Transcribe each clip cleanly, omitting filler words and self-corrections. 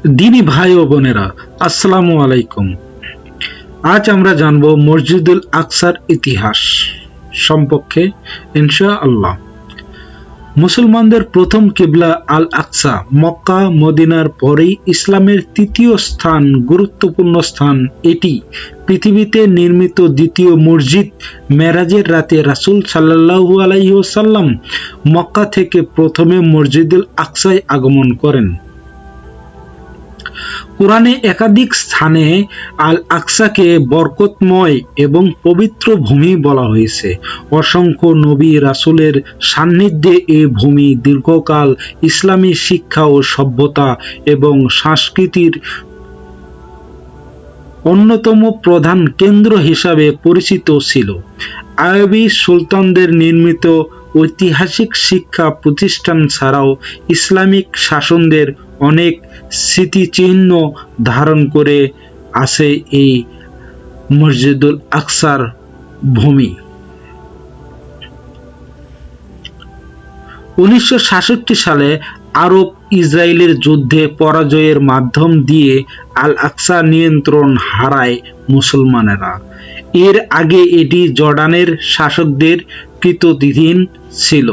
দিনী ভাই ও বোনেরা, আসসালামু আলাইকুম। আজ আমরা জানব মসজিদুল আকসার ইতিহাস সম্পর্কে ইনশাআল্লাহ। মুসলমানদের প্রথম কিবলা আল আকসা, মক্কা মদিনার পরেই ইসলামের তৃতীয় স্থান, গুরুত্বপূর্ণ স্থান এটি। পৃথিবীতে নির্মিত দ্বিতীয় মসজিদ। মেরাজের রাতে রাসূল সাল্লাল্লাহু আলাইহি ওয়াসাল্লাম মক্কা থেকে প্রথমে মসজিদুল আকসায় আগমন করেন। কুরআনে একাধিক স্থানে আল আকসাকে বরকতময় এবং পবিত্র ভূমি বলা হয়েছে। অসংখ্য নবী রাসূলের সান্নিধ্যে এই ভূমি দীর্ঘকাল ইসলামী শিক্ষা ও সভ্যতা এবং সংস্কৃতির অন্যতম প্রধান কেন্দ্র হিসাবে পরিচিত ছিল। আরবি সুলতানদের নির্মিত ঐতিহাসিক শিক্ষা প্রতিষ্ঠান ছাড়াও ইসলামিক শাসনদের অনেক স্মৃতিচিহ্ন ধারণ করে আছে এই মসজিদুল আকসার ভূমি। 1966 সালে আরব ইসরায়েলের যুদ্ধে পরাজয়ের মাধ্যম দিয়ে আল আকসা নিয়ন্ত্রণ হারায় মুসলমানেরা। এর আগে এটি জর্ডানের শাসকদের কৃতদাসীন ছিল।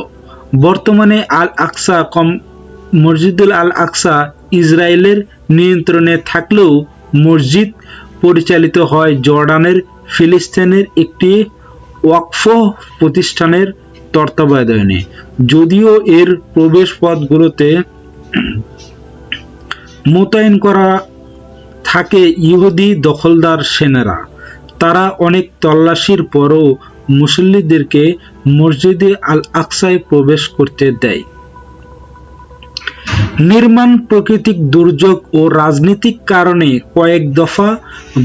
বর্তমানে মসজিদুল আল আকসা ইসরায়েলের নিয়ন্ত্রণে থাকলেও মসজিদ পরিচালিত হয় জর্ডানের ফিলিস্তিনের একটি ওয়াকফ প্রতিষ্ঠানের তত্ত্বাবধানে। যদিও এর প্রবেশপথগুলোতে মোতায়েন করা থাকে ইহুদি দখলদার সেনারা, তারা অনেক তল্লাশির পরও মুসল্লিদেরকে মসজিদে আল আকসায় প্রবেশ করতে দেয়। নির্মাণ, প্রাকৃতিক দুর্যোগ ও রাজনৈতিক কারণে কয়েক দফা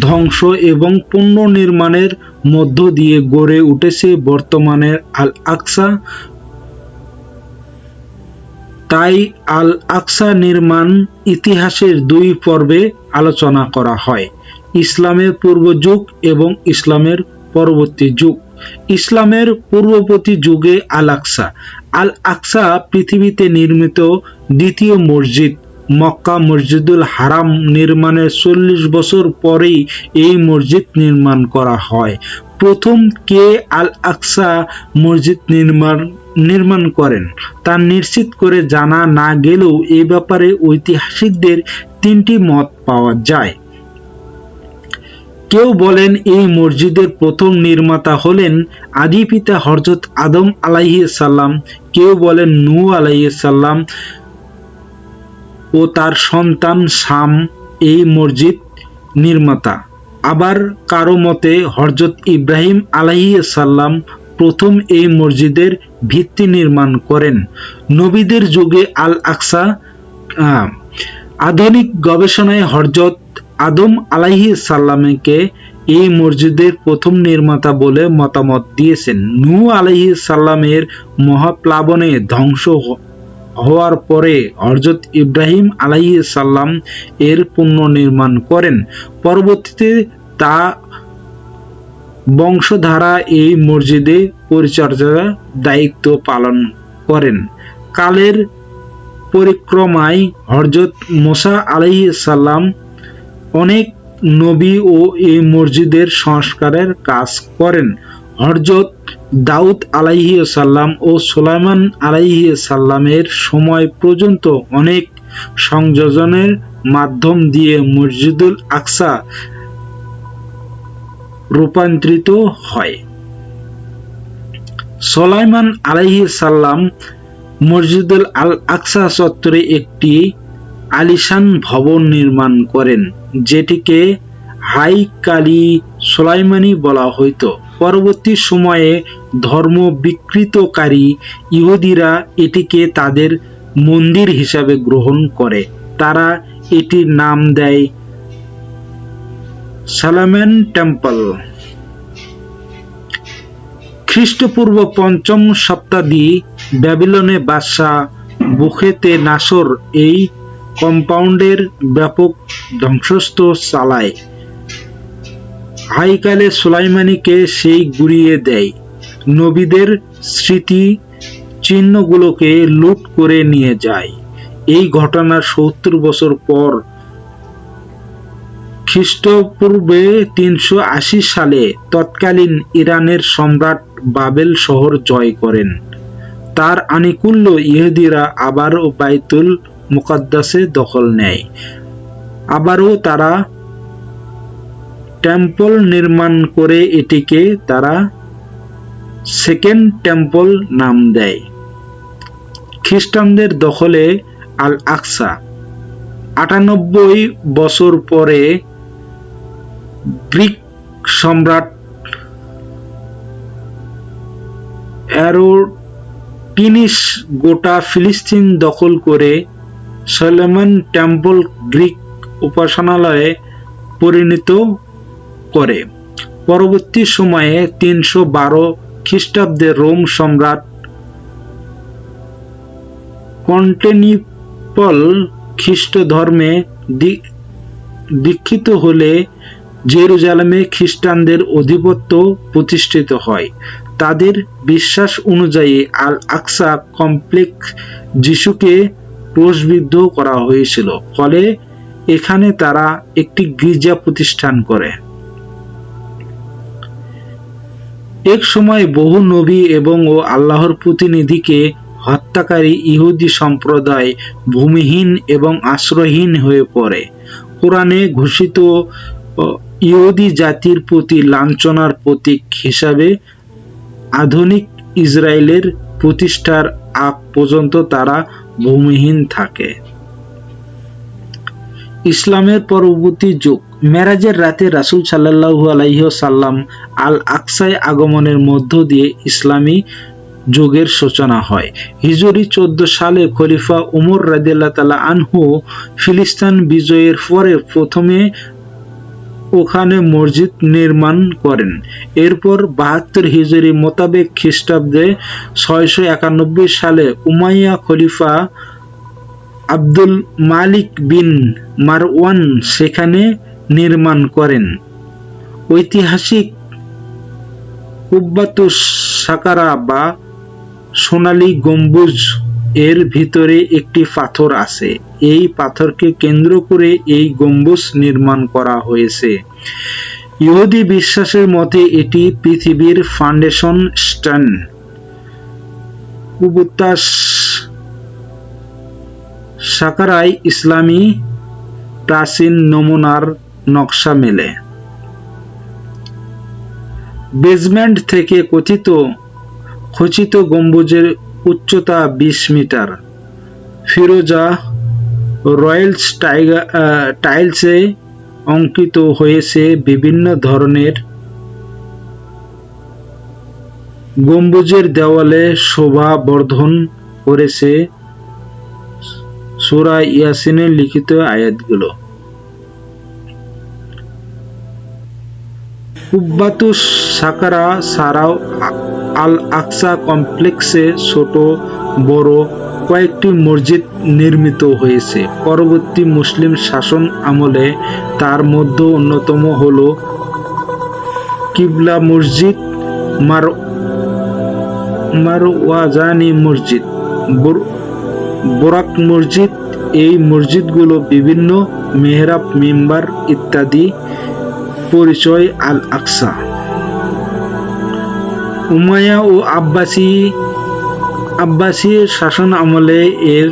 ধ্বংস এবং পুনর্নির্মাণের মধ্য দিয়ে গড়ে উঠেছে বর্তমানের আল আকসা। তাই আল আকসা নির্মাণ ইতিহাসের দুই পর্বে আলোচনা করা হয়: ইসলামের পূর্ব যুগ এবং ইসলামের পরবর্তী যুগ। ইসলামের পূর্ববর্তী যুগে আল আকসা পৃথিবীতে নির্মিত দ্বিতীয় মসজিদ। মক্কা মসজিদুল হারাম নির্মাণের 40 বছর পরেই এই মসজিদ নির্মাণ করা হয়। প্রথম কে আল আকসা মসজিদ নির্মাণ করেন তা নিশ্চিত করে জানা না গেলেও এ ব্যাপারে ঐতিহাসিকদের তিনটি মত পাওয়া যায়। কেউ বলেন এই মসজিদের প্রথম নির্মাতা হলেন আদি পিতা হযরত আদম আলাইহিস সালাম। কেউ বলেন নূহ আলাইহিস সালাম ও তার সন্তান শাম এই মসজিদ নির্মাতা। আবার কারো মতে হযরত ইব্রাহিম আলাইহিস সালাম প্রথম এই মসজিদের ভিত্তি নির্মাণ করেন। নবীদের যুগে আল আকসা। আধুনিক গবেষণায় হযরত আদম আলাইহিস সালামকে এই মসজিদের প্রথম নির্মাতা বলে মতামত দিয়েছেন। নূহ আলাইহিস সালামের মহাপ্লাবনে ধ্বংস হওয়ার পরে হযরত ইব্রাহিম আলাইহিস সালাম এর পুনর্নির্মাণ করেন। পরবর্তীতে তা বংশধারা এই মসজিদে পরিচর্যার দায়িত্ব পালন করেন। কালের পরিক্রমায় হযরত মুসা আলাইহিস সালাম অনেক নবী ও এই মসজিদের সংস্কারের কাজ করেন। হযরত দাউদ আলাইহিস সালাম ও সুলাইমান আলাইহিস সালামের সময় পর্যন্ত অনেক সংযোজনের মাধ্যম দিয়ে মসজিদুল আকসা রূপান্তরিত হয়। সুলাইমান আলাইহিস সালাম মসজিদুল আল আকসা চত্বরে একটি আলিশান ভবন নির্মাণ করেন, যেটিকে হাইকালি সুলাইমানি বলা হইত। পরবর্তী সময়ে ধর্ম বিকৃতকারী ইহুদিরা এটিকে তাদের মন্দির হিসাবে গ্রহণ করে। তারা এটির নাম দেয় সলোমন টেম্পল। খ্রিস্টপূর্ব 5ম শতাব্দী ব্যাবিলনে বাদশাহ বুখতে নাসর এই কম্পাউন্ডের ব্যাপক ধ্বংসস্তু চালায়। হাইকালে সুলাইমানিকে সেই গুড়িয়ে দেয়। নবীদের স্মৃতি চিহ্নগুলোকে লুট করে নিয়ে যায়। এই ঘটনার 70 বছর পর খ্রিস্টপূর্বে 380 সালে তৎকালীন ইরানের সম্রাট বাবেল শহর জয় করেন। তার আনুকূল্য ইহুদিরা আবারও বাইতুল মুকাদ্দাসে দখল নেয়। আবারও তারা টেম্পল নির্মাণ করে এটিকে তারা সেকেন্ড টেম্পল নাম দেয়। খ্রিস্টানদের দখলে আল আকসা। 98 বছর পরে গ্রিক সম্রাট এরোটিনিস গোটা ফিলিস্তিন দখল করে সলোমন টেম্পল গ্রিক উপাসনালয়ে পরিণত করে। পরবর্তী সময়ে 312 খ্রিস্টাব্দে রোম সম্রাট কনস্টান্টিনোপল খ্রিস্ট ধর্মে দীক্ষিত হলে জেরুজালেমে খ্রিস্টানদের আধিপত্য প্রতিষ্ঠিত হয়। তাদের বিশ্বাস অনুযায়ী আল আকসা কমপ্লেক্স যিশুকে ক্রুশবিদ্ধ করা হয়েছিল, ফলে এখানে তারা একটি গির্জা প্রতিষ্ঠান করে। এক সময় বহু নবী এবং আল্লাহর প্রতিনিধিকে হত্যাকারী ইহুদি সম্প্রদায় ভূমিহীন এবং আশ্রয়হীন হয়ে পড়ে। কোরআনে ঘোষিত ইহুদি জাতির প্রতি লাঞ্ছনার প্রতীক হিসাবে আধুনিক ইসরায়েলের প্রতিষ্ঠার আগ পর্যন্ত তারা ভূমিহীন থাকে। ইসলামের পরবর্তী যুগ। মেরাজের রাতে রাসূল সাল্লাল্লাহু আলাইহি ওয়াসাল্লাম আল আকসায় আগমনের মধ্য দিয়ে ইসলামী যুগের সূচনা হয়। হিজরি 14 সালে খলিফা উমর রাদিয়াল্লাহু তাআলা আনহু ফিলিস্তিন বিজয়ের পরে প্রথমে ওখানে মসজিদ নির্মাণ করেন। এরপর 72 হিজরি মোতাবেক খ্রিস্টাব্দে 691 সালে উমাইয়া খলিফা আব্দুল মালিক বিন মারওয়ান সেখানে নির্মাণ করেন। ঐতিহাসিক কুব্বাতুস সাকারা বা সোনালী গম্বুজ এর ভিতরে একটি পাথর আছে। এই পাথরকে কেন্দ্র করে এই গম্বুজ নির্মাণ করা হয়েছে। ইহুদি বিশ্বাসের মতে এটি পৃথিবীর ফাউন্ডেশন স্টোন। কুব্বাতুস সাকারায় ইসলামী প্রাচীন নমুনার নকশা মেলে। বেজমেন্ট থেকে খচিত গম্বুজের উচ্চতা 20 মিটার। ফিরোজা রয়েলস টাইলসে অঙ্কিত হয়েছে বিভিন্ন ধরনের। গম্বুজের দেওয়ালে শোভা বর্ধন করেছে সূরা ইয়াসিনের লিখিত আয়াতগুলো। কুব্বাতুস সাকারা ছাড়াও আল আকসা কমপ্লেক্সে ছোট বড় কয়েকটি মসজিদ নির্মিত হয়েছে। পরবর্তী মুসলিম শাসন আমলে তার মধ্যে অন্যতম হল কিবলা মসজিদ, মারওয়াজানি মসজিদ, বোরাক মসজিদ। এই মসজিদগুলো বিভিন্ন মেহরাব, মিম্বার ইত্যাদি পরিচয়। আল আকসা উমাইয়া ও আব্বাসী শাসন আমলে এর